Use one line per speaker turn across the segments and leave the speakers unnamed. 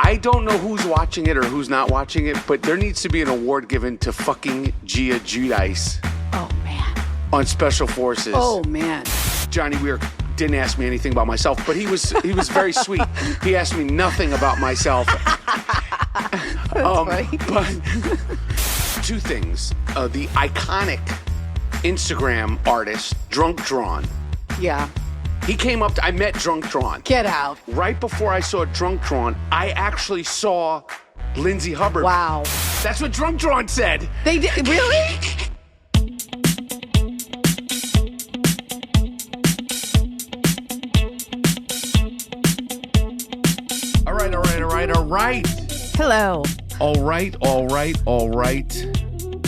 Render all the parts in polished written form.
I don't know who's watching it or who's not watching it, but there needs to be an award given to fucking Gia Giudice.
Oh, man.
On Special Forces.
Oh, man.
Johnny Weir didn't ask me anything about myself, but he was very sweet. He asked me nothing about myself.
That's funny.
But two things. The iconic Instagram artist, Drunk Drawn.
Yeah.
He came up I met Drunk Drawn.
Get out.
Right before I saw Drunk Drawn, I actually saw Lindsay Hubbard.
Wow.
That's what Drunk Drawn said.
They did? Really?
All right.
Hello.
All right.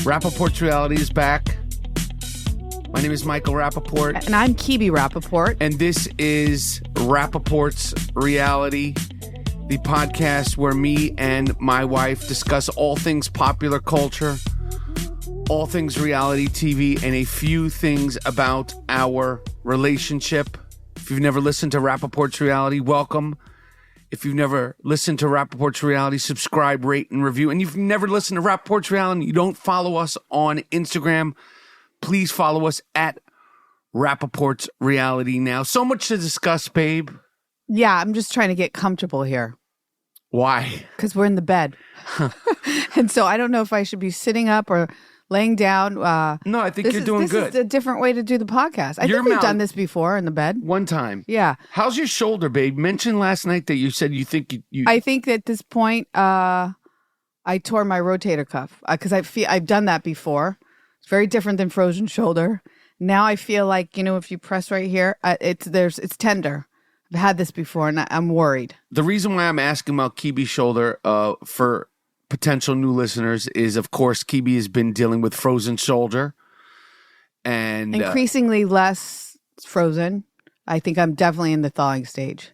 Rapaport'S Reality is back. My name is Michael Rapaport.
And I'm Kebe Rapaport.
And this is Rapaport'S Reality, the podcast where me and my wife discuss all things popular culture, all things reality TV, and a few things about our relationship. If you've never listened to Rapaport'S Reality, welcome. If you've never listened to Rapaport'S Reality, subscribe, rate, and review. And if you've never listened to Rapaport'S Reality and you don't follow us on Instagram, please follow us at Rapaport'S Reality now. So much to discuss, babe.
Yeah, I'm just trying to get comfortable here.
Why?
Because we're in the bed. And so I don't know if I should be sitting up or laying down.
No, I think you're doing good.
This is a different way to do the podcast. I think we've done this before in the bed.
One time.
Yeah.
How's your shoulder, babe? Mentioned last night that you said you think you...
I think at this point, I tore my rotator cuff because I've done that before. It's very different than frozen shoulder. Now I feel like, if you press right here, it's tender. I've had this before and I'm worried.
The reason why I'm asking about Kebe's shoulder for potential new listeners is, of course, Kebe has been dealing with frozen shoulder. And
increasingly less frozen. I think I'm definitely in the thawing stage.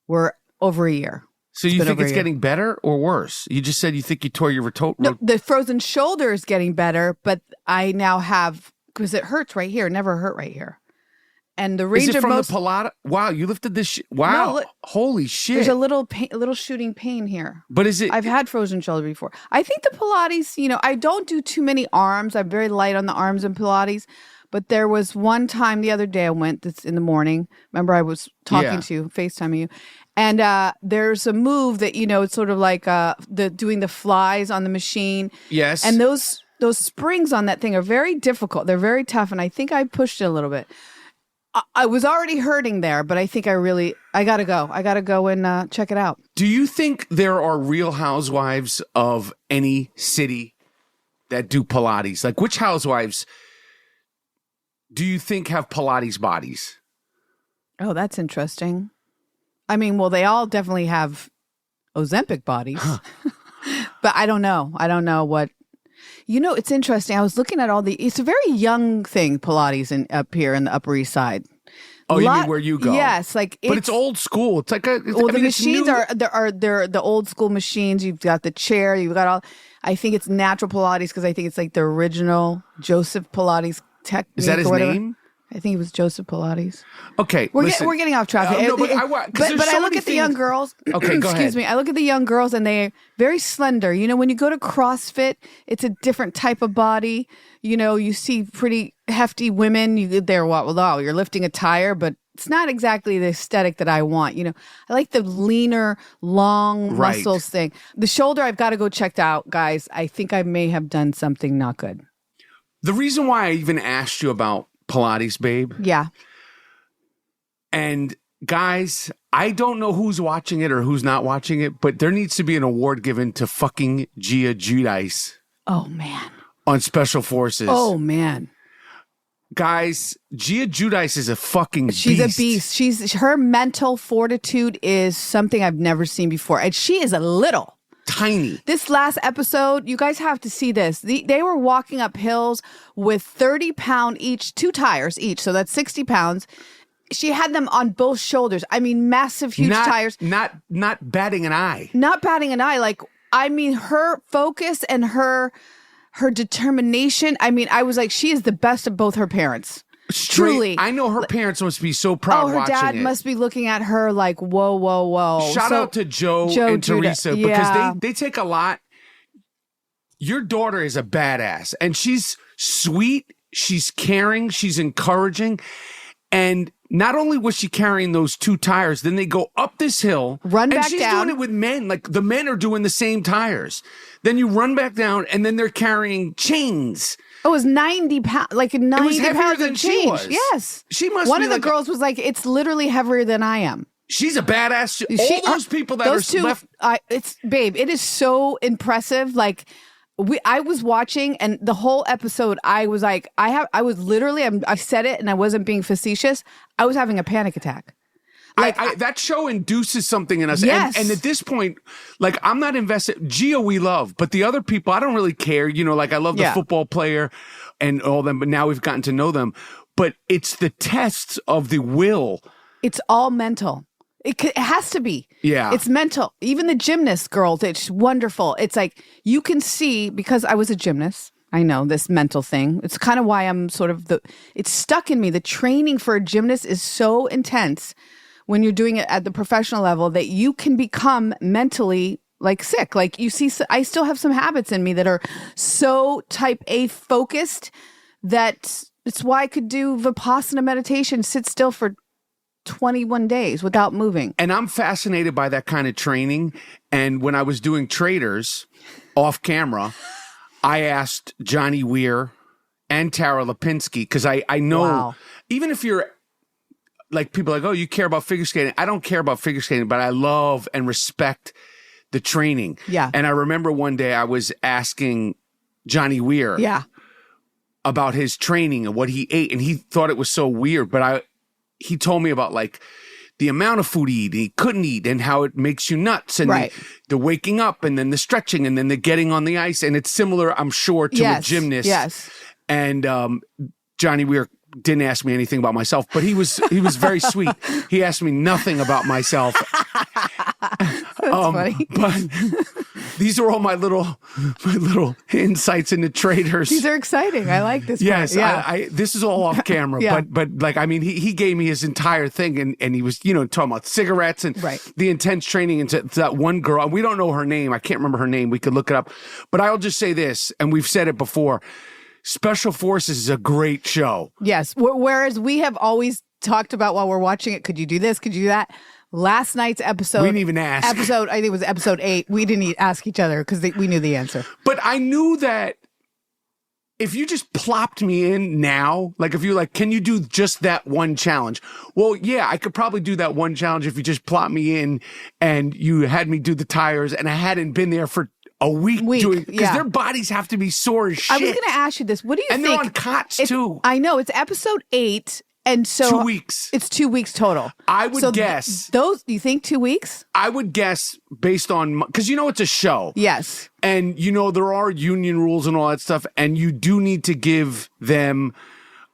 We're over a year.
So you think it's getting better or worse? You just said you think you tore your
No, the frozen shoulder is getting better, but I now have, because it hurts right here, never hurt right here. And the range
is it
of
from
most...
the Pilates? Wow, you lifted this wow. No, holy shit.
There's a little shooting pain here.
But is it...
I've had frozen shoulder before. I think the Pilates, I don't do too many arms. I'm very light on the arms in Pilates. But there was one time the other day I went this in the morning. Remember I was talking to you, FaceTiming you. And there's a move that, it's sort of like doing the flies on the machine.
Yes.
And those springs on that thing are very difficult. They're very tough. And I think I pushed it a little bit. I was already hurting there, but I think I got to go. I got to go and check it out.
Do you think there are real housewives of any city that do Pilates? Like, which housewives do you think have Pilates bodies? Oh,
that's interesting. I mean, well, they all definitely have Ozempic bodies, but I don't know. I don't know what. It's interesting. I was looking at it's a very young thing, Pilates up here in the Upper East Side.
Oh, you mean where you go?
Yes, but
it's old school. It's like
the machines they're the old school machines. You've got the chair. You've got all. I think it's natural Pilates because I think it's like the original Joseph Pilates technique.
Is that his name?
I think it was Joseph Pilates.
Okay,
we're getting off track.
But
I look at the young girls.
Okay, go ahead.
Excuse me. I look at the young girls and they're very slender. When you go to CrossFit, it's a different type of body. You see pretty hefty women. You're lifting a tire, but it's not exactly the aesthetic that I want. I like the leaner, long muscles thing. The shoulder, I've got to go check out, guys. I think I may have done something not good.
The reason why I even asked you about Pilates, babe.
Yeah.
And guys, I don't know who's watching it or who's not watching it, but there needs to be an award given to fucking Gia Giudice.
Oh, man.
On Special Forces.
Oh, man.
Guys, Gia Giudice is a fucking beast.
She's a beast. Her mental fortitude is something I've never seen before. And she is a little.
Tiny.
This last episode, you guys have to see this. They were walking up hills with 30-pound each, 2 tires each. So that's 60 pounds. She had them on both shoulders. I mean, massive, huge tires.
Not batting an eye.
Not batting an eye. Her focus and her determination. I mean, I was like, she is the best of both her parents. Truly.
I know her parents must be so proud
her
watching
dad
it.
must be looking at her like, whoa, whoa, whoa.
Shout out to Joe and Teresa because they take a lot. Your daughter is a badass, and she's sweet, she's caring, she's encouraging, and not only was she carrying those 2 tires, then they go up this hill,
run back down.
And she's doing it with men, like the men are doing the same tires. Then you run back down, and then they're carrying chains.
Oh, it was 90 pounds, like 90 pounds
than
of change.
She was.
Yes.
She must
One
be
of the
like
girls was like, it's literally heavier than I am.
She's a badass. All those people that
those
are
two,
left.
Babe, it is so impressive. Like, I was watching, and the whole episode, I was like, I said it, and I wasn't being facetious. I was having a panic attack. Like
that show induces something in us.
Yes.
And at this point, like, I'm not invested. Gia, we love, but the other people, I don't really care. You know, like, I love the football player and all them, but now we've gotten to know them. But it's the tests of the will.
It's all mental. It has to be.
Yeah.
It's mental. Even the gymnast girls, it's wonderful. It's like, you can see, because I was a gymnast, I know this mental thing. It's kind of why I'm sort of it's stuck in me. The training for a gymnast is so intense when you're doing it at the professional level that you can become mentally like sick. Like, you see, I still have some habits in me that are so type A focused that it's why I could do Vipassana meditation, sit still for 21 days without moving.
And I'm fascinated by that kind of training. And when I was doing Traitors Off Camera, I asked Johnny Weir and Tara Lipinski, because I know, even if you're like, people are like, oh, you care about figure skating. I don't care about figure skating, but I love and respect the training.
Yeah.
And I remember one day I was asking Johnny Weir about his training and what he ate, and he thought it was so weird, but he told me about, like, the amount of food he couldn't eat and how it makes you nuts, and the waking up, and then the stretching, and then the getting on the ice. And it's similar, I'm sure, to a gymnast.
Yes.
And Johnny Weir didn't ask me anything about myself, but he was very sweet. He asked me nothing about myself.
That's funny.
But these are all my little insights into Traitors.
These are exciting. I like this.
Yes,
yeah.
this is all off camera, but like, I mean, he gave me his entire thing, and he was, you know, talking about cigarettes and the intense training into that one girl. And we don't know her name. I can't remember her name. We could look it up. But I'll just say this, and we've said it before. Special Forces is a great show.
Yes. Whereas we have always talked about while we're watching it, could you do this? Could you do that? Last night's episode. We
didn't even ask.
I think it was episode 8. We didn't ask each other because we knew the answer.
But I knew that if you just plopped me in now, like, if you're like, can you do just that one challenge? Well, yeah, I could probably do that one challenge if you just plop me in and you had me do the tires, and I hadn't been there for a week doing, because their bodies have to be sore as shit.
I was going to ask you this. What do you think?
And they're on cots too.
I know. It's episode 8. And so
2 weeks.
It's 2 weeks total.
I would guess.
You think 2 weeks?
I would guess based on, because you know it's a show.
Yes.
And you know there are union rules and all that stuff, and you do need to give them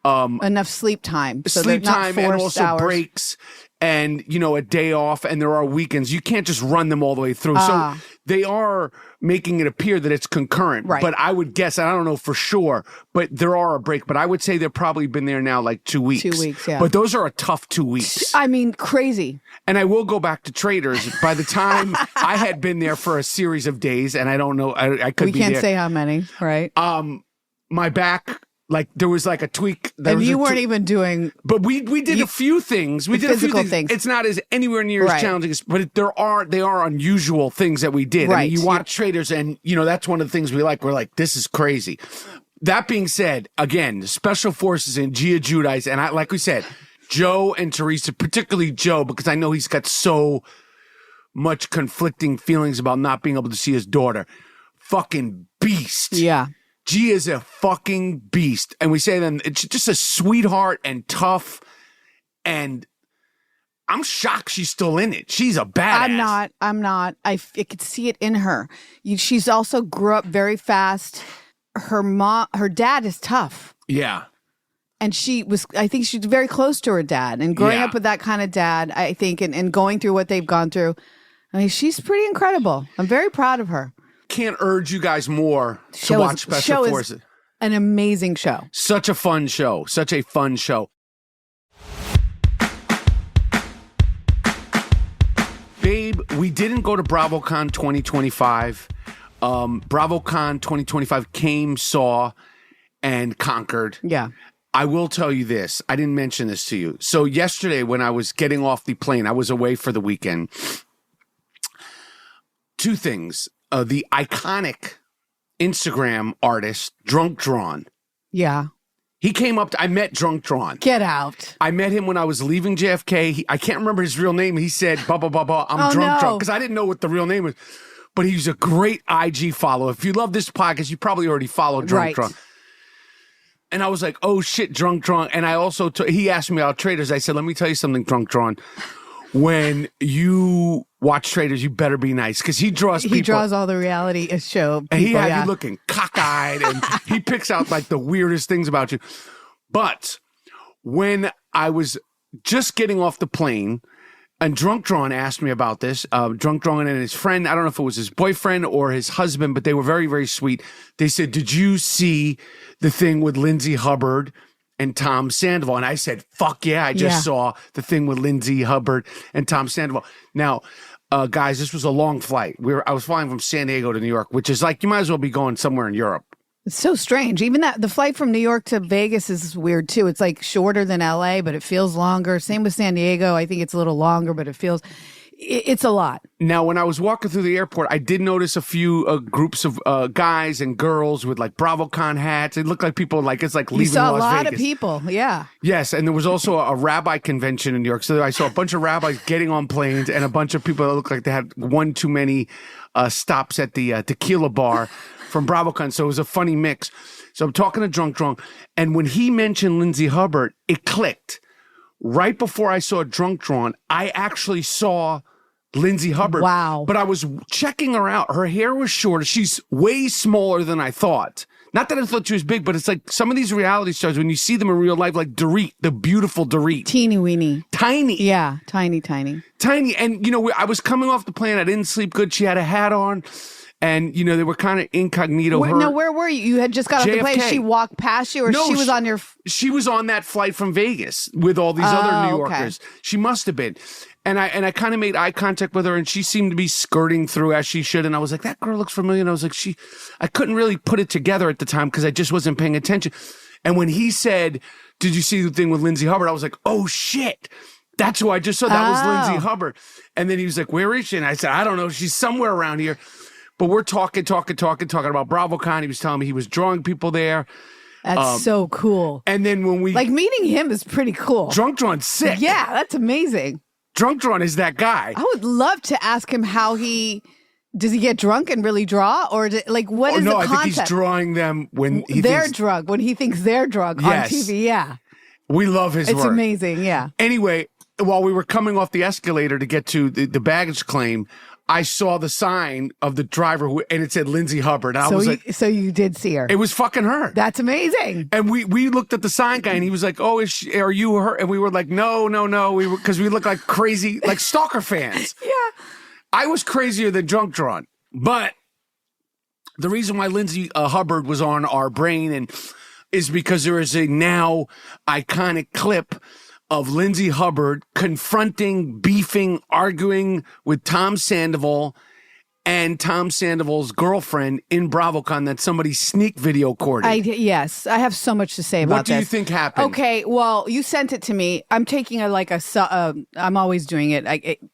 enough sleep time. So
sleep time and also
hours.
breaks. And, you know, a day off, and there are weekends. You can't just run them all the way through. So they are making it appear that it's concurrent.
Right.
But I would guess, and I don't know for sure, but there are a break. But I would say they've probably been there now like 2 weeks.
2 weeks, yeah.
But those are a tough 2 weeks.
I mean, crazy.
And I will go back to Traitors. By the time I had been there for a series of days, and I don't know, I could be there.
We can't say how many, right?
My back... Like, there was like a tweak.
And you weren't even doing...
But we did a few things. We did a few things. It's not as anywhere near as challenging, but they are unusual things that we did.
Right.
I mean, you watch Traitors, and, you know, that's one of the things we like. We're like, this is crazy. That being said, again, Special Forces and Gia Giudice, and like we said, Joe and Teresa, particularly Joe, because I know he's got so much conflicting feelings about not being able to see his daughter. Fucking beast.
Yeah.
Gia is a fucking beast. And we say then it's just a sweetheart and tough. And I'm shocked she's still in it. She's a badass.
I'm not. I could see it in her. She's also grew up very fast. Her dad is tough.
Yeah.
And I think she's very close to her dad. And growing up with that kind of dad, I think, and going through what they've gone through, I mean, she's pretty incredible. I'm very proud of her.
Can't urge you guys more to watch Special Forces.
an amazing show.
Such a fun show. Such a fun show. Babe, we didn't go to BravoCon 2025. BravoCon 2025 came, saw, and conquered.
Yeah.
I will tell you this. I didn't mention this to you. So yesterday when I was getting off the plane, I was away for the weekend. Two things. The iconic Instagram artist, Drunk Drawn.
Yeah.
He came up I met Drunk Drawn.
Get out.
I met him when I was leaving JFK. I can't remember his real name. He said, blah, blah, blah, blah. I'm drunk. Because I didn't know what the real name was. But he's a great IG follower. If you love this podcast, you probably already follow Drunk Drawn. And I was like, oh, shit, Drunk Drawn. And I also, he asked me about Traitors. I said, let me tell you something, Drunk Drawn. When you watch Traitors, you better be nice. Because he draws people.
He draws all the reality show people.
And he had you looking cockeyed. And he picks out like the weirdest things about you. But when I was just getting off the plane, and Drunk Drawn asked me about this, Drunk Drawn and his friend, I don't know if it was his boyfriend or his husband, but they were very, very sweet. They said, did you see the thing with Lindsay Hubbard and Tom Sandoval? And I said, fuck yeah, I just saw the thing with Lindsay Hubbard and Tom Sandoval. Now, guys, this was a long flight. I was flying from San Diego to New York, which is like, you might as well be going somewhere in Europe.
It's so strange. Even the flight from New York to Vegas is weird too. It's like shorter than LA, but it feels longer. Same with San Diego. I think it's a little longer, but it's a lot.
Now, when I was walking through the airport, I did notice a few groups of guys and girls with like BravoCon hats. It looked like people it's like leaving Las Vegas.
You saw a lot of people, yeah.
Yes, and there was also a rabbi convention in New York. So I saw a bunch of rabbis getting on planes and a bunch of people that looked like they had one too many stops at the tequila bar from BravoCon. So it was a funny mix. So I'm talking to Drunk Drunk, and when he mentioned Lindsay Hubbard, it clicked. Right before I saw Drunk Drawn, I actually saw Lindsay Hubbard.
Wow.
But I was checking her out. Her hair was shorter. She's way smaller than I thought. Not that I thought she was big, but it's like some of these reality stars, when you see them in real life, like Dorit, the beautiful Dorit.
Teeny weeny.
Tiny.
Yeah, tiny. Tiny.
And, I was coming off the plane. I didn't sleep good. She had a hat on. And, they were kind of incognito.
Where were you? You had just got off the plane. She walked past you, or she was on your...
She was on that flight from Vegas with all these other New Yorkers. Okay. She must have been. And I kind of made eye contact with her, and she seemed to be skirting through as she should. And I was like, that girl looks familiar. And I was like, I couldn't really put it together at the time because I just wasn't paying attention. And when he said, did you see the thing with Lindsay Hubbard? I was like, oh, shit. That's who I just saw. That was Lindsay Hubbard. And then he was like, where is she? And I said, I don't know. She's somewhere around here. But we're talking about BravoCon. He was telling me he was drawing people there.
That's so cool.
And then when we...
meeting him is pretty cool.
Drunk Drawn's sick.
Yeah, that's amazing.
Drunk Drawn is that guy.
I would love to ask him how does he get drunk and really draw? Or what is the concept?
No, I think he's drawing them when
they're drunk, when he thinks they're drunk on TV, yeah.
We love his work.
It's amazing, yeah.
Anyway, while we were coming off the escalator to get to the baggage claim, I saw the sign of the driver and it said Lindsay Hubbard.
So you did see her.
It was fucking her.
That's amazing.
And we looked at the sign guy and he was like, oh, are you her? And we were like, no. Because we look like crazy, like stalker fans.
Yeah.
I was crazier than Drunk Drawn. But the reason why Lindsay Hubbard was on our brain is because there is a now iconic clip of Lindsay Hubbard confronting, beefing, arguing with Tom Sandoval and Tom Sandoval's girlfriend in BravoCon that somebody sneak video recorded.
Yes, I have so much to say about this.
What do you think happened?
Okay, well, you sent it to me. I'm taking I'm always doing it.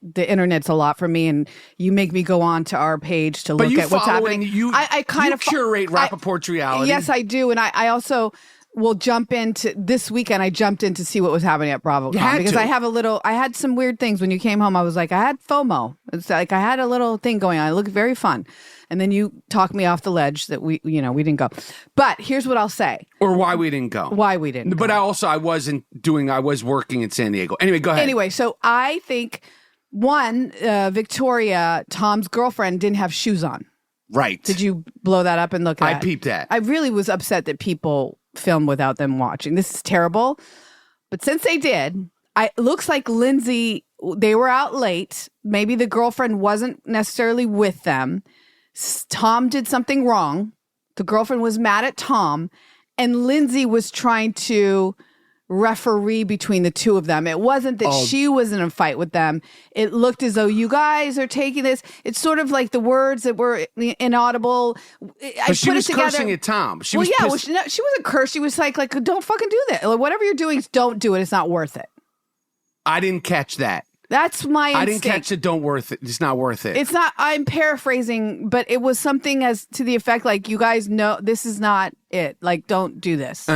The internet's a lot for me, and you make me go on to our page to look at what's happening.
I kind of curate Rapaport's reality.
Yes, I do, and I also... We'll jump into this weekend. I jumped in to see what was happening at BravoCon because I had some weird things when you came home. I was like, I had FOMO. It's like I had a little thing going on. It looked very fun. And then you talked me off the ledge that we didn't go. But here's what I'll say.
Or why we didn't go.
But
I was working in San Diego. Anyway, go ahead.
Anyway, so I think Victoria, Tom's girlfriend, didn't have shoes on.
Right.
Did you blow that up and look at it?
I peeped that.
I really was upset that people film without them watching. This is terrible. But since they did, it looks like Lindsay, they were out late. Maybe the girlfriend wasn't necessarily with them. Tom did something wrong. The girlfriend was mad at Tom. and Lindsay was trying to referee between the two of them. It wasn't that she was in a fight with them. It looked as though you guys are taking this. It's sort of like the words that were inaudible.
But she was cursing at Tom. She
wasn't cursed. She was like, don't fucking do that. Like, whatever you're doing, don't do it. It's not worth it.
I didn't catch that.
That's my instinct.
I didn't catch it. Don't worth it. It's not worth it.
It's not. I'm paraphrasing, but it was something as to the effect like, you guys know this is not it. Like, don't do this.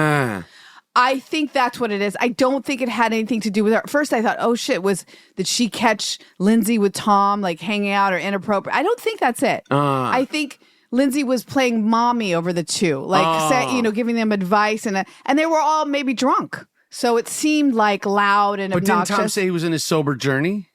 I think that's what it is. I don't think it had anything to do with her. At first, I thought, oh shit, did she catch Lindsay with Tom, like hanging out or inappropriate? I don't think that's it. I think Lindsay was playing mommy over the two, like giving them advice, and they were all maybe drunk. So it seemed like loud and obnoxious.
But didn't Tom say he was in his sober journey?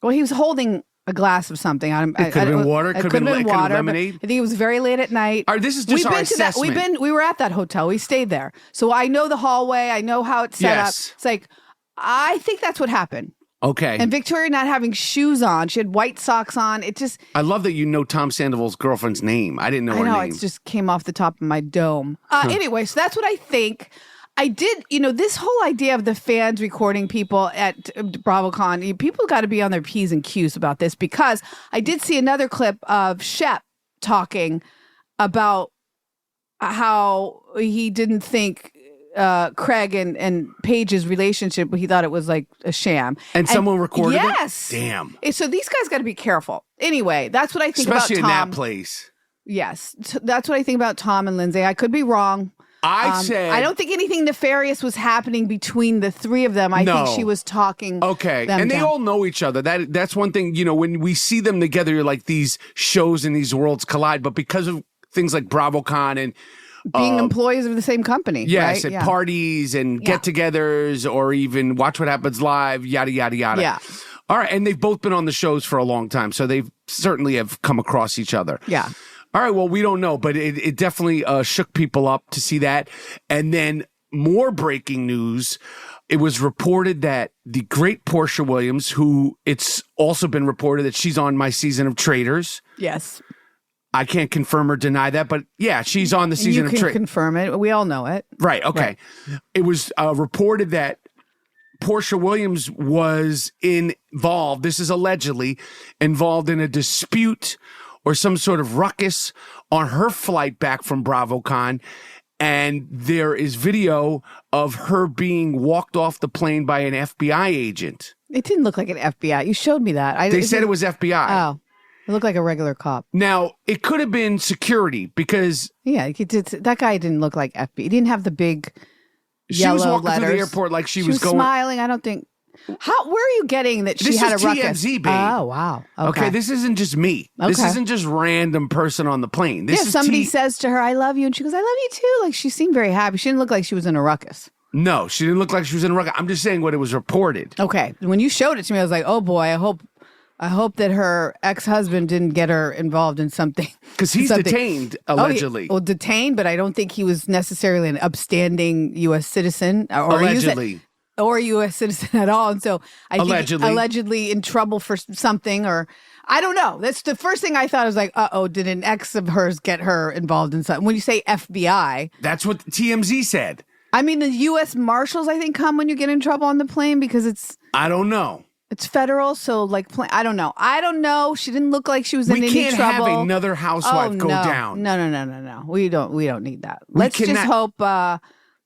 Well, he was holding a glass of something.
It could have been water. It could have been water. Lemonade.
I think it was very late at night.
All right, this is just our assessment.
We were at that hotel. We stayed there. So I know the hallway. I know how it's set up. It's like, I think that's what happened.
Okay.
And Victoria not having shoes on. She had white socks on. It just...
I love that you know Tom Sandoval's girlfriend's name. I didn't know her name.
It just came off the top of my dome. Anyway, so that's what I think. I did, this whole idea of the fans recording people at BravoCon, people got to be on their P's and Q's about this, because I did see another clip of Shep talking about how he didn't think Craig and Paige's relationship, he thought it was like a sham.
And someone recorded it?
Yes.
Damn.
So these guys got to be careful. Anyway, that's what I think
Especially
about Tom.
Especially in that place.
Yes. That's what I think about Tom and Lindsay. I could be wrong.
I
don't think anything nefarious was happening between the three of them. I think she was talking.
Okay. And they all know each other. That's one thing, when we see them together, you're like, these shows and these worlds collide. But because of things like BravoCon and
being employees of the same company.
Yes,
right?
at parties and get-togethers, or even Watch What Happens Live, yada, yada, yada.
Yeah.
All right. And they've both been on the shows for a long time. So they certainly have come across each other.
Yeah.
All right, well, we don't know, but it definitely shook people up to see that. And then more breaking news, it was reported that the great Portia Williams, who it's also been reported that she's on my season of Traitors.
Yes.
I can't confirm or deny that, but yeah, she's on the season of Traitors.
You can confirm it. We all know it.
Right, okay. Right. It was reported that Portia Williams was involved, this is allegedly, involved in a dispute or some sort of ruckus on her flight back from BravoCon. And there is video of her being walked off the plane by an FBI agent.
It didn't look like an FBI. You showed me that.
They said it was FBI.
Oh, it looked like a regular cop.
Now, it could have been security because...
Yeah, that guy didn't look like FBI. He didn't have the big yellow letters.
She was walking through the airport like she was going...
smiling. I don't think... Where are you getting that she had a ruckus?
This is TMZ, babe.
Oh, wow.
Okay, this isn't just me. Okay. This isn't just random person on the plane. This is
somebody says to her, I love you. And she goes, I love you too. Like, she seemed very happy. She didn't look like she was in a ruckus.
No, she didn't look like she was in a ruckus. I'm just saying what it was reported.
Okay. When you showed it to me, I was like, oh boy, I hope that her ex-husband didn't get her involved in something.
Because he's detained, allegedly.
Well, detained, but I don't think he was necessarily an upstanding U.S. citizen.
Allegedly.
Or a U.S. citizen at all. And so I think allegedly in trouble for something, or I don't know. That's the first thing I thought. I was like, did an ex of hers get her involved in something? When you say FBI.
That's what TMZ said.
I mean, the U.S. Marshals, I think, come when you get in trouble on the plane because it's...
I don't know.
It's federal, so like, I don't know. She didn't look like she was in any trouble.
We can't have another housewife go down.
No. We don't need that. Let's just hope...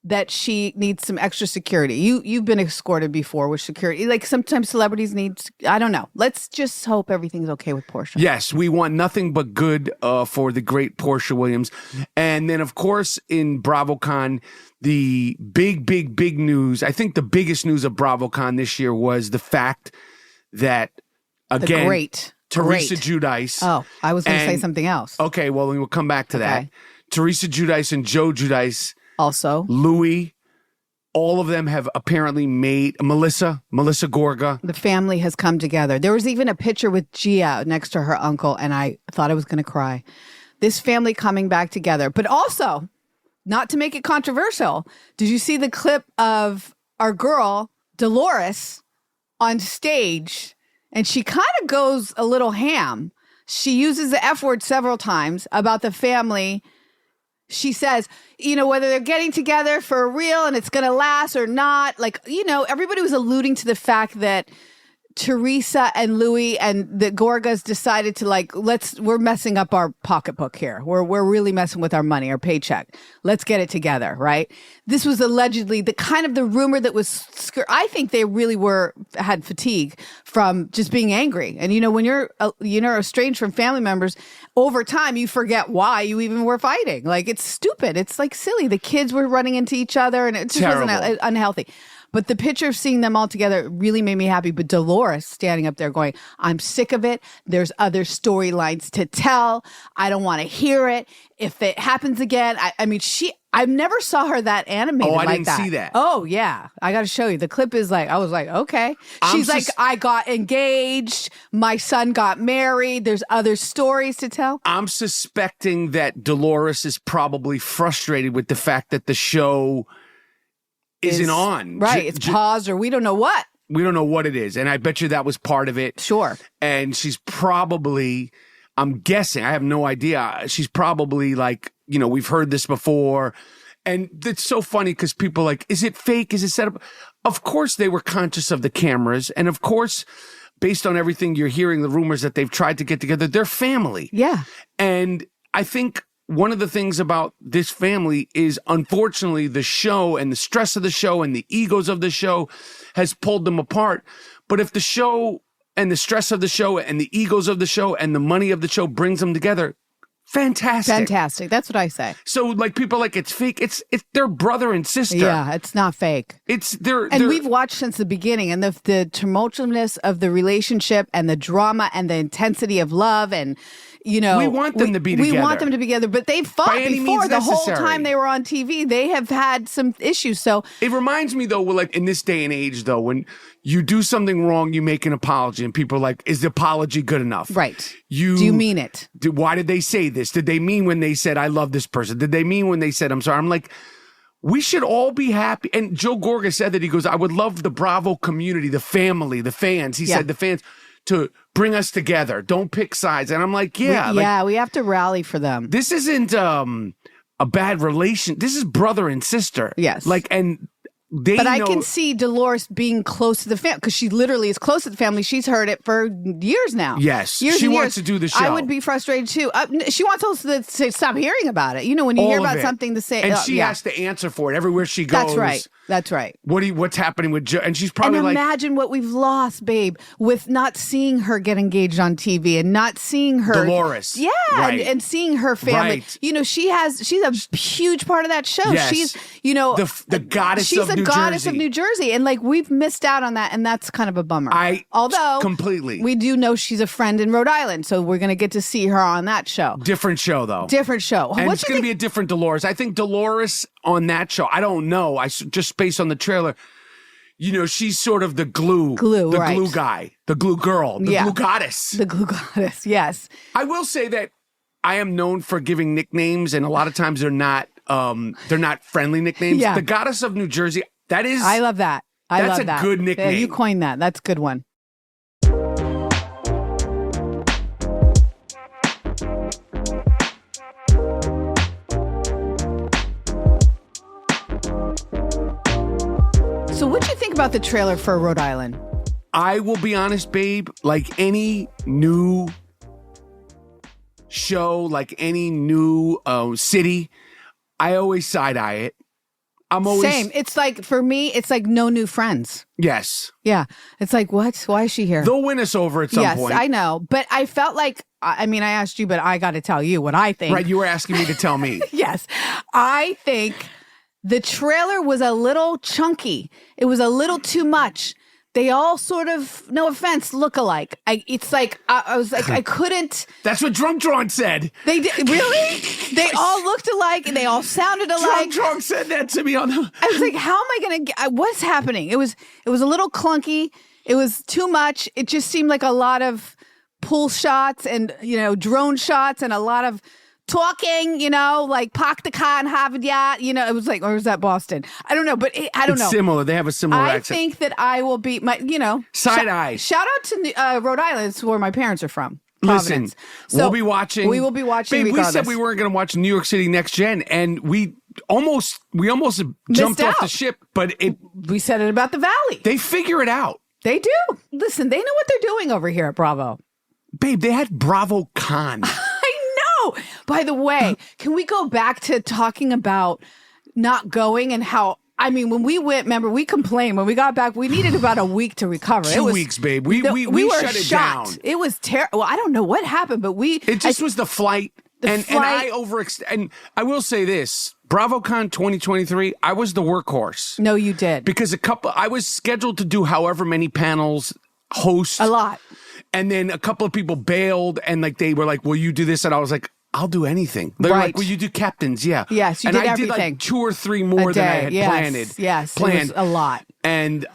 that she needs some extra security. You've been escorted before with security. Like sometimes celebrities need, I don't know. Let's just hope everything's okay with Portia.
Yes, we want nothing but good for the great Portia Williams. And then, of course, in BravoCon, the big news, I think the biggest news of BravoCon this year was the fact that, again, Teresa Giudice.
Oh, I was going to say something else.
Okay, well, we will come back to that. Teresa Giudice and Joe Giudice.
Also,
Louis, all of them have apparently made Melissa Gorga.
The family has come together. There was even a picture with Gia next to her uncle, and I thought I was going to cry. This family coming back together. But also, not to make it controversial, did you see the clip of our girl, Dolores, on stage? And she kind of goes a little ham. She uses the F word several times about the family she says, whether they're getting together for real and it's going to last or not. Like, everybody was alluding to the fact that Teresa and Louis and the Gorgas decided to we're messing up our pocketbook here. We're really messing with our money, our paycheck. Let's get it together, right? This was allegedly the rumor that was, I think they really had fatigue from just being angry. And, when you're estranged from family members, over time, you forget why you even were fighting. Like, it's stupid. It's like silly. The kids were running into each other and it just wasn't unhealthy. But the picture of seeing them all together really made me happy. But Dolores standing up there going, I'm sick of it. There's other storylines to tell. I don't want to hear it. If it happens again, I never saw her that animated like that.
Oh, I didn't see that.
Oh, yeah. I got to show you. The clip is I was like, okay. She's I got engaged. My son got married. There's other stories to tell.
I'm suspecting that Dolores is probably frustrated with the fact that the show isn't on.
Right. It's paused or we don't know what.
We don't know what it is. And I bet you that was part of it.
Sure.
And she's probably, I'm guessing, I have no idea. She's probably like, we've heard this before. And it's so funny because people are like, is it fake? Is it set up? Of course they were conscious of the cameras. And of course, based on everything you're hearing, the rumors that they've tried to get together, they're family.
Yeah.
And I think one of the things about this family is, unfortunately, the show and the stress of the show and the egos of the show has pulled them apart. But if the show and the stress of the show and the egos of the show and the money of the show brings them together, fantastic.
Fantastic. That's what I say.
So, people are like, it's fake. It's their brother and sister.
Yeah, it's not fake. And we've watched since the beginning, and the tumultuousness of the relationship and the drama and the intensity of love and we
want them to be together.
We want them to be together, but they've fought before. The whole time they were on TV, they have had some issues. So
it reminds me, though, in this day and age, though, when you do something wrong, you make an apology, and people are like, is the apology good enough?
Right. Do you mean it?
Why did they say this? Did they mean when they said, I love this person? Did they mean when they said, I'm sorry? I'm like, we should all be happy. And Joe Gorga said that. He goes, I would love the Bravo community, the family, the fans. He said the fans to bring us together. Don't pick sides. And I'm like, yeah.
We have to rally for them.
This isn't a bad relation. This is brother and sister.
Yes.
But
I can see Dolores being close to the family because she literally is close to the family. She's heard it for years now.
Yes. She wants to do the show.
I would be frustrated too. She wants us to stop hearing about it. When you hear about something to say.
And she has to answer for it everywhere she goes.
That's right.
What's happening with Joe? And she's probably
imagine what we've lost, babe, with not seeing her get engaged on TV and not seeing her.
Dolores.
Yeah. Right. And seeing her family. Right. She's a huge part of that show.
Yes.
She's,
the goddess of New Jersey.
She's the goddess of New Jersey. And we've missed out on that. And that's kind of a bummer. Although
completely.
We do know she's a friend in Rhode Island. So we're going to get to see her on that show.
Different show, though.
Different show.
And it's going to be a different Dolores. I think Dolores on that show, I don't know. Just based on the trailer, she's sort of the glue guy, the glue girl, the glue goddess.
The glue goddess, yes.
I will say that I am known for giving nicknames, and a lot of times they're not friendly nicknames.
Yeah.
The goddess of New Jersey, that is.
I love that.
That's a good nickname.
Yeah, you coined that. That's a good one. So what do you think about the trailer for Rhode Island?
I will be honest, babe, like any new show, like any new city, I always side-eye it.
Same. It's like, for me, it's like no new friends.
Yes.
Yeah. It's like, what? Why is she here?
They'll win us over at some point.
Yes, I know. But I felt like, I asked you, but I got to tell you what I think.
Right. You were asking me to tell me.
Yes. I think the trailer was a little chunky. It was a little too much. They all sort of, no offense, look alike. I was like, I couldn't.
That's what Drunk Drawn said.
They did, really? They all looked alike and they all sounded alike.
Drunk Drawn said that to me on the.
I was like, how am I going to get, what's happening? It was a little clunky. It was too much. It just seemed like a lot of pool shots and, drone shots and a lot of talking, like Pak the Khan, Harvard, it was like, or was that Boston? I don't know, but I don't know.
Similar. They have a similar accent.
I think that I will be,
side eye.
Shout out to Rhode Island. It's where my parents are from. Providence.
Listen, we'll be watching.
We will be watching.
Babe, we said we weren't going to watch New York City Next Gen, and we almost jumped off the ship. But
we said it about the Valley.
They figure it out.
They do. Listen, they know what they're doing over here at Bravo.
Babe, they had BravoCon.
I know. By the way, can we go back to talking about not going and how? I mean, when we went, remember, we complained. When we got back, we needed about a week to recover.
2 weeks, babe. We
were
shut it
shocked.
down.
It was terrible. Well, I don't know what happened, but it
just was the flight. And I overextended. And I will say this, BravoCon 2023, I was the workhorse.
No, you did.
Because I was scheduled to do however many panels, host.
A lot.
And then a couple of people bailed and they were like, will you do this? And I was like, I'll do anything. They were like, will you do captains? Yeah.
Yes, you did everything.
And I did like 2 or 3 more than I had planned.
Yes, it was a lot.
And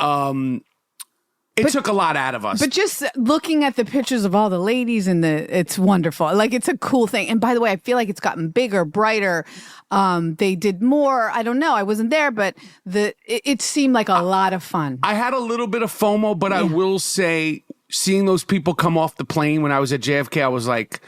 it took a lot out of us.
But just looking at the pictures of all the ladies it's wonderful. Like, it's a cool thing. And by the way, I feel like it's gotten bigger, brighter. They did more. I don't know. I wasn't there, but it seemed like a lot of fun. I had a little bit of FOMO, but I will say, seeing those people come off the plane when I was at JFK, I was like,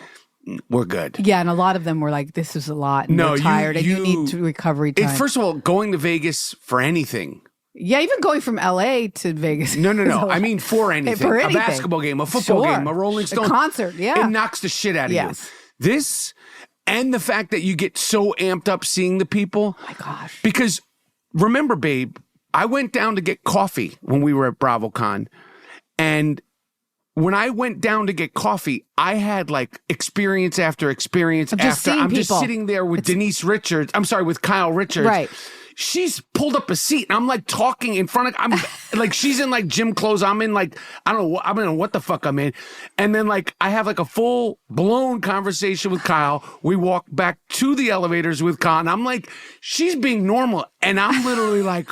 we're good. Yeah, and a lot of them were like, this is a lot, and they're tired, and you need recovery time. First of all, going to Vegas for anything. Yeah, even going from LA to Vegas. No. I mean, for anything. For anything. A basketball game, a football game, a Rolling Stone. A concert, it knocks the shit out of you. This, and the fact that you get so amped up seeing the people. Oh my gosh. Because, remember, babe, I went down to get coffee when we were at BravoCon, and when I went down to get coffee, I had experience after experience after. I'm just sitting there with with Kyle Richards. Right. She's pulled up a seat and I'm talking in front of, she's in gym clothes. I'm in I don't know what the fuck I'm in. And then I have a full blown conversation with Kyle. We walk back to the elevators with Kyle and I'm she's being normal. And I'm literally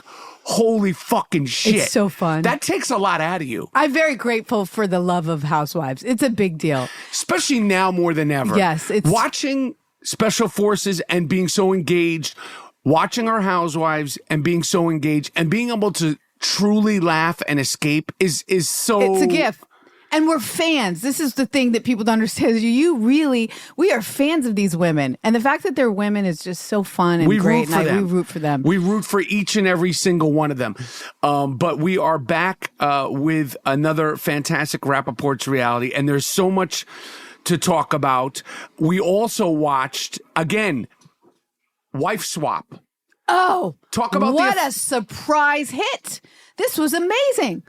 holy fucking shit. It's so fun. That takes a lot out of you. I'm very grateful for the love of Housewives. It's a big deal. Especially now more than ever. Yes. It's watching Special Forces and being so engaged, watching our Housewives and being so engaged and being able to truly laugh and escape is so... It's a gift. And we're fans. This is the thing that people don't understand. We are fans of these women. And the fact that they're women is just so fun and great. We root for them. We root for each and every single one of them. But we are back with another fantastic Rapaport'S reality. And there's so much to talk about. We also watched, again, Wife Swap. Oh, talk about what a surprise hit. This was amazing.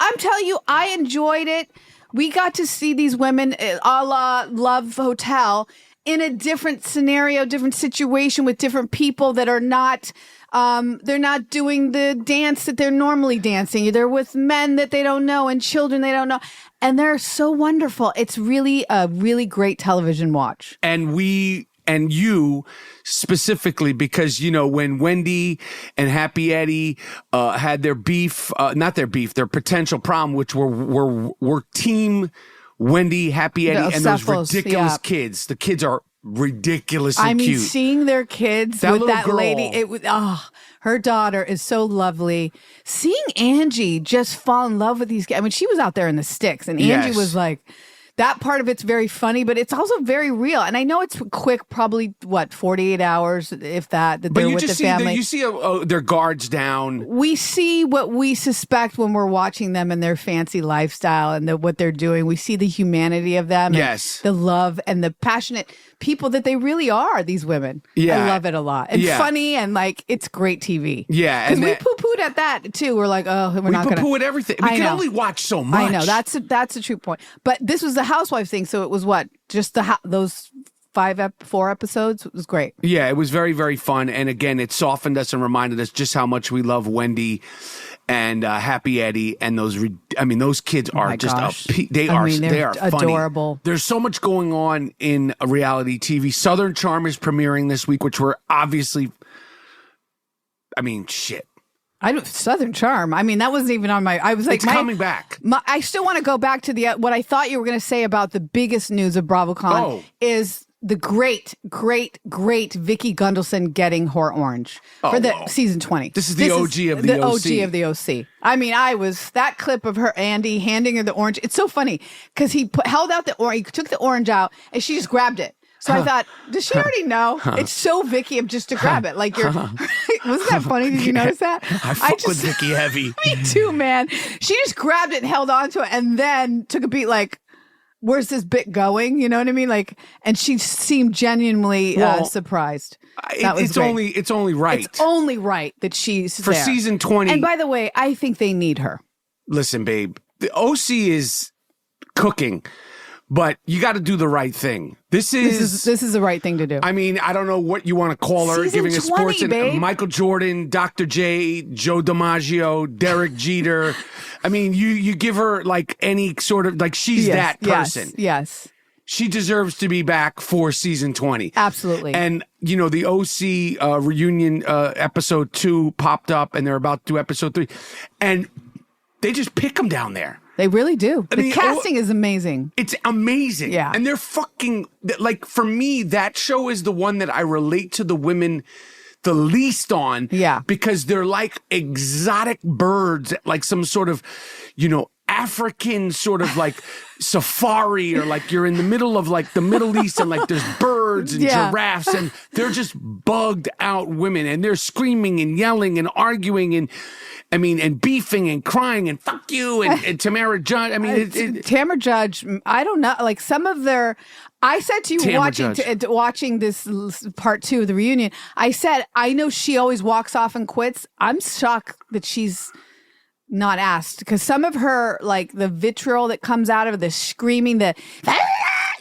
I'm telling you, I enjoyed it. We got to see these women a la Love Hotel in a different scenario, different situation with different people that are not, they're not doing the dance that they're normally dancing. They're with men that they don't know and children they don't know. And they're so wonderful. It's really a really great television watch. And you specifically, because, when Wendy and Happy Eddie had their beef, their potential problem, which were team Wendy, Happy Eddie, and those ridiculous kids. The kids are ridiculously cute. I mean, seeing their kids with that girl, lady, her daughter is so lovely. Seeing Angie just fall in love with these kids. I mean, she was out there in the sticks, and Angie was like... That part of it's very funny, but it's also very real. And I know it's quick, probably, 48 hours, if that they're with the family. You see their guards down. We see what we suspect when we're watching them and their fancy lifestyle and what they're doing. We see the humanity of them. Yes. And the love and the passionate people that they really are, these women. Yeah. I love it a lot. And funny and it's great TV. Yeah. Because we poo-pooed at that, too. We're like, we're not going to. We poo-poo at everything. We can only watch so much. I know. That's a true point. But this was the Housewives thing, so it was just those 4 episodes. It was great. Yeah, it was very, very fun. And again, it softened us and reminded us just how much we love Wendy and Happy Eddie and those kids are they are adorable. Funny. There's so much going on in reality TV. Southern Charm is premiering this week, which we're obviously, shit. Southern Charm. That wasn't even on my. I was like, it's coming back. I still want to go back to what I thought you were going to say about the biggest news of BravoCon is the great Vicky Gundelson getting her orange for the season 20.
This is the OG of the OC.
OG of the OC. I mean, that clip of her, Andy, handing her the orange. It's so funny because he held out the orange, he took the orange out, and she just grabbed it. So I thought, does she already know? It's so Vicky of just to grab it. Like wasn't that funny? Did you notice that?
I fuck with Vicky heavy.
Me too, man. She just grabbed it and held on to it and then took a beat like, where's this bit going? You know what I mean? Like, and she seemed genuinely surprised.
It's only right.
It's only right that she's
for
there.
Season 20.
And by the way, I think they need her.
Listen, babe, the OC is cooking. But you got to do the right thing. This is
the right thing to do.
I mean, I don't know what you want to call her.
Season
Giving
20,
a sports
babe.
Michael Jordan, Dr. J, Joe DiMaggio, Derek Jeter. I mean, you give her like any sort of like she's that person.
Yes.
She deserves to be back for season 20.
Absolutely.
And the OC reunion episode 2 popped up, and they're about to do episode 3, and they just pick them down there.
They really do. The casting is amazing.
It's amazing.
Yeah.
And they're fucking, like, for me, that show is the one that I relate to the women the least on.
Yeah.
Because they're like exotic birds, like some sort of, African sort of like safari, or like you're in the middle of like the Middle East and like there's birds and giraffes, and they're just bugged out women, and they're screaming and yelling and arguing and beefing and crying and fuck you and Tamara Judge. I mean,
Tamara Judge, I don't know. Like some of their, I said to you watching this part 2 of the reunion, I said, I know she always walks off and quits. I'm shocked that she's not asked, because some of her, like the vitriol that comes out of her, the screaming, like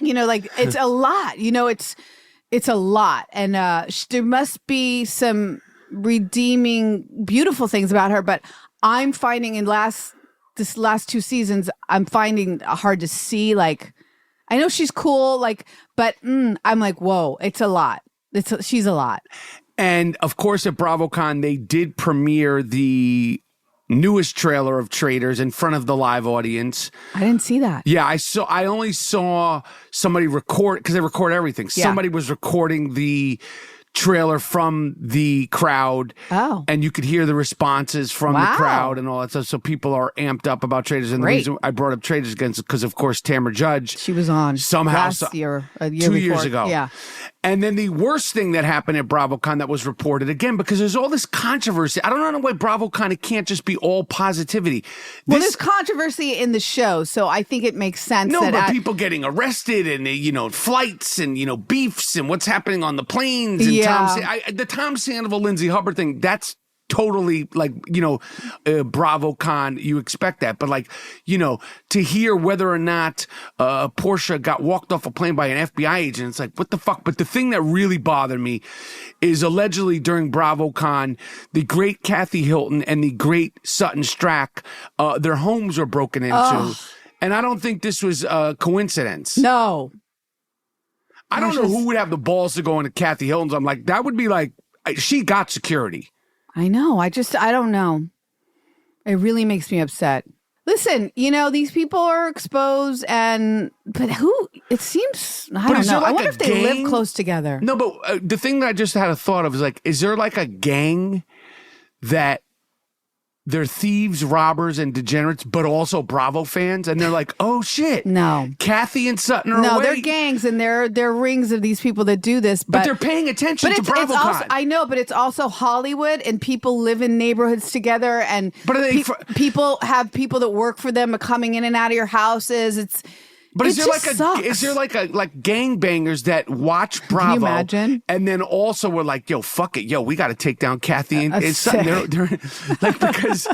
it's a lot, it's a lot. And there must be some redeeming, beautiful things about her, but I'm finding this last 2 seasons, I'm finding hard to see. Like, I know she's cool, like, but I'm like, whoa, it's a lot. She's a lot.
And of course, at BravoCon, they did premiere the newest trailer of Traitors in front of the live audience.
I didn't see that.
Yeah, I only saw somebody record, because they record everything. Yeah. Somebody was recording the trailer from the crowd.
Oh.
And you could hear the responses from the crowd and all that stuff. So people are amped up about Traitors. And the reason I brought up Traitors again is because, of course, Tamara Judge.
She was on
somehow
last year, a year
2
before.
years ago.
Yeah.
And then the worst thing that happened at BravoCon that was reported, again, because there's all this controversy. I don't know why BravoCon, it can't just be all positivity.
Well, there's controversy in the show, so I think it makes sense.
No, but people getting arrested and, flights and, beefs and what's happening on the planes. And the Tom Sandoval, Lindsay Hubbard thing, that's totally like, BravoCon, you expect that. But like, to hear whether or not Portia got walked off a plane by an FBI agent, it's like, what the fuck? But the thing that really bothered me is allegedly during BravoCon, the great Kathy Hilton and the great Sutton Strack, their homes were broken into. Oh. And I don't think this was a coincidence.
No.
I don't know who would have the balls to go into Kathy Hilton's. I'm like, that would be like, she got security.
I know. I don't know. It really makes me upset. Listen, these people are exposed, but it seems, I don't know. I wonder if they live close together.
No, but the thing that I just had a thought of is like, is there like a gang that they're thieves, robbers, and degenerates, but also Bravo fans, and they're like, "Oh shit,
no,
Kathy and Sutton are away."
No, they're gangs, and they're rings of these people that do this.
But they're paying attention to BravoCon.
I know, but it's also Hollywood, and people live in neighborhoods together, and people have people that work for them coming in and out of your houses.
But is there like gangbangers that watch Bravo?
Can you imagine?
And then also we're like, yo, fuck it. Yo, we got to take down Kathy and Sutton. They're like, because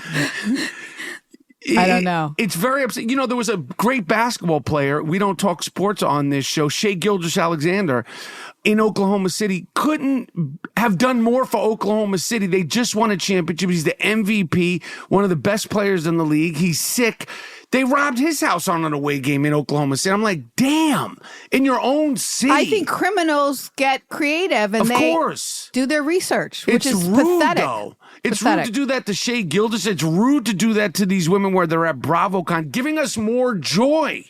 I don't know.
It's very upsetting. There was a great basketball player. We don't talk sports on this show. Shea Gilgeous-Alexander in Oklahoma City couldn't have done more for Oklahoma City. They just won a championship. He's the MVP, one of the best players in the league. He's sick. They robbed his house on an away game in Oklahoma City. I'm like, damn, in your own city.
I think criminals get creative and they do their research, which is
rude,
pathetic.
Though. It's rude to do that to Shea Gilgeous. It's rude to do that to these women where they're at BravoCon, giving us more joy.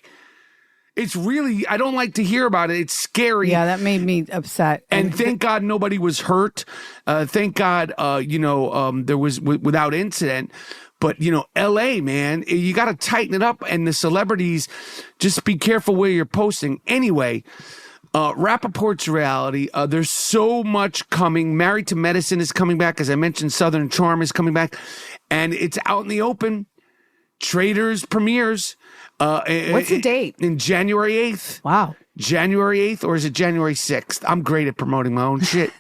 It's really, I don't like to hear about it. It's scary.
Yeah, that made me upset.
And thank God nobody was hurt. Thank God, there was without incident. But, L.A., man, you got to tighten it up. And the celebrities, just be careful where you're posting. Anyway, Rapaport's reality. There's so much coming. Married to Medicine is coming back. As I mentioned, Southern Charm is coming back. And it's out in the open. Traitors premieres.
What's the date?
In January 8th.
Wow. January
8th, or is it January 6th? I'm great at promoting my own shit.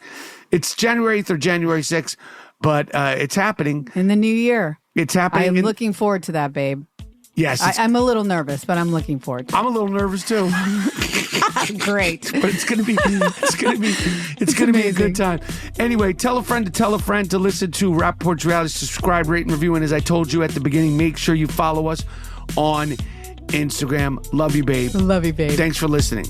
It's January 8th or January 6th, but it's happening.
In the new year.
It's happening.
I'm looking forward to that, babe.
Yes.
I'm a little nervous, but I'm looking forward to it.
I'm a little nervous too.
Great.
But it's gonna be a good time. Anyway, tell a friend to listen to Rapaport's reality. Subscribe, rate, and review. And as I told you at the beginning, make sure you follow us on Instagram. Love you, babe.
Love you, babe.
Thanks for listening.